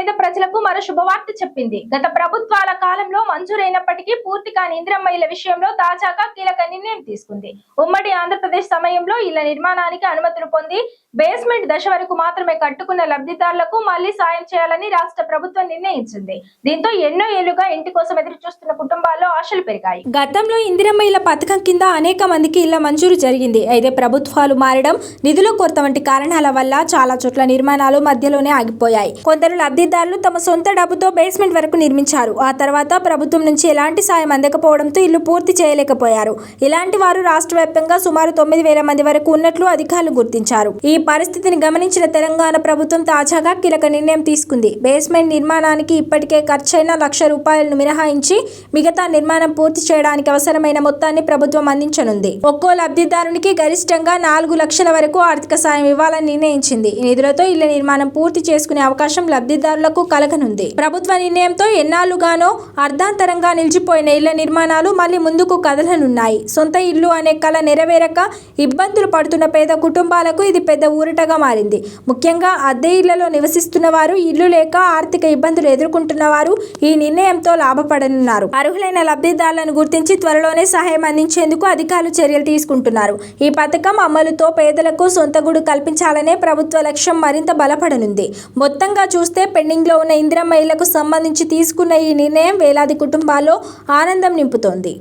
పేద ప్రజలకు మరో శుభవార్త చెప్పింది. గత ప్రభుత్వాల కాలంలో మంజూరైనప్పటికీ పూర్తి కాని ఇందిరమ్మ ఇళ్ల విషయంలో తాజాగా కీలక నిర్ణయం తీసుకుంది. ఉమ్మడి ఆంధ్రప్రదేశ్ సమయంలో ఇళ్ల నిర్మాణానికి అనుమతులు పొంది బేస్మెంట్ దశ వరకు మాత్రమే కట్టుకున్న లబ్ధిదారులకు మళ్లీ సాయం చేయాలని రాష్ట్ర ప్రభుత్వం నిర్ణయించింది. దీంతో ఎన్నో ఏళ్లుగా ఇంటి కోసం ఎదురు చూస్తున్న కుటుంబాల్లో ఆశలు పెరిగాయి. గతంలో ఇందిరమ్మ ఇళ్ల పథకం కింద అనేక మందికి ఇళ్ల మంజూరు జరిగింది. అయితే ప్రభుత్వాలు మారడం, నిధుల కొరత వంటి కారణాల వల్ల చాలా చోట్ల నిర్మాణాలు మధ్యలోనే ఆగిపోయాయి. కొందరు లబ్ధిదారులు తమ సొంత డబ్బుతో బేస్మెంట్ వరకు నిర్మించారు. ఆ తర్వాత ప్రభుత్వం నుంచి ఎలాంటి సాయం అందకపోవడంతో ఇల్లు పూర్తి చేయలేకపోయారు. ఇలాంటి వారు రాష్ట్ర వ్యాప్తంగా సుమారు 9,000 మంది వరకు ఉన్నట్లు అధికారులు గుర్తించారు. ఈ పరిస్థితిని గమనించిన తెలంగాణ ప్రభుత్వం తాజాగా కీలక నిర్ణయం తీసుకుంది. బేస్మెంట్ నిర్మాణానికి ఇప్పటికే ఖర్చైన ₹1,00,000 మినహాయించి మిగతా నిర్మాణం పూర్తి చేయడానికి అవసరమైన మొత్తాన్ని ప్రభుత్వం అందించనుంది. ఒక్కో లబ్ధిదారునికి గరిష్టంగా 4 లక్షల వరకు ఆర్థిక సాయం ఇవ్వాలని నిర్ణయించింది. ఈ నిధులతో ఇళ్ల నిర్మాణం పూర్తి చేసుకునే అవకాశం లబ్ధిదారులకు కలగనుంది. ప్రభుత్వ నిర్ణయంతో ఎన్నాళ్లుగానో అర్ధాంతరంగా నిలిచిపోయిన ఇళ్ల నిర్మాణాలు మళ్లీ ముందుకు కదలనున్నాయి. సొంత ఇల్లు అనే కల నెరవేరక ఇబ్బందులు పడుతున్న పేద కుటుంబాలకు ఇది పెద్ద ఊరటగా మారింది. ముఖ్యంగా అద్దె ఇళ్లలో నివసిస్తున్న వారు, ఇల్లు లేక ఆర్థిక ఇబ్బందులు ఎదుర్కొంటున్న వారు ఈ నిర్ణయంతో లాభపడనున్నారు. అర్హులైన లబ్ధిదారులను గుర్తించి త్వరలోనే సహాయం అందించేందుకు అధికారులు చర్యలు తీసుకుంటున్నారు. ఈ పథకం అమలుతో పేదలకు సొంత గూడు కల్పించాలనే ప్రభుత్వ లక్ష్యం మరింత బలపడనుంది. మొత్తంగా చూస్తే పెండింగ్లో ఉన్న ఇందిరమ్మ ఇళ్లకు సంబంధించి తీసుకున్న ఈ నిర్ణయం వేలాది కుటుంబాల్లో ఆనందం నింపుతోంది.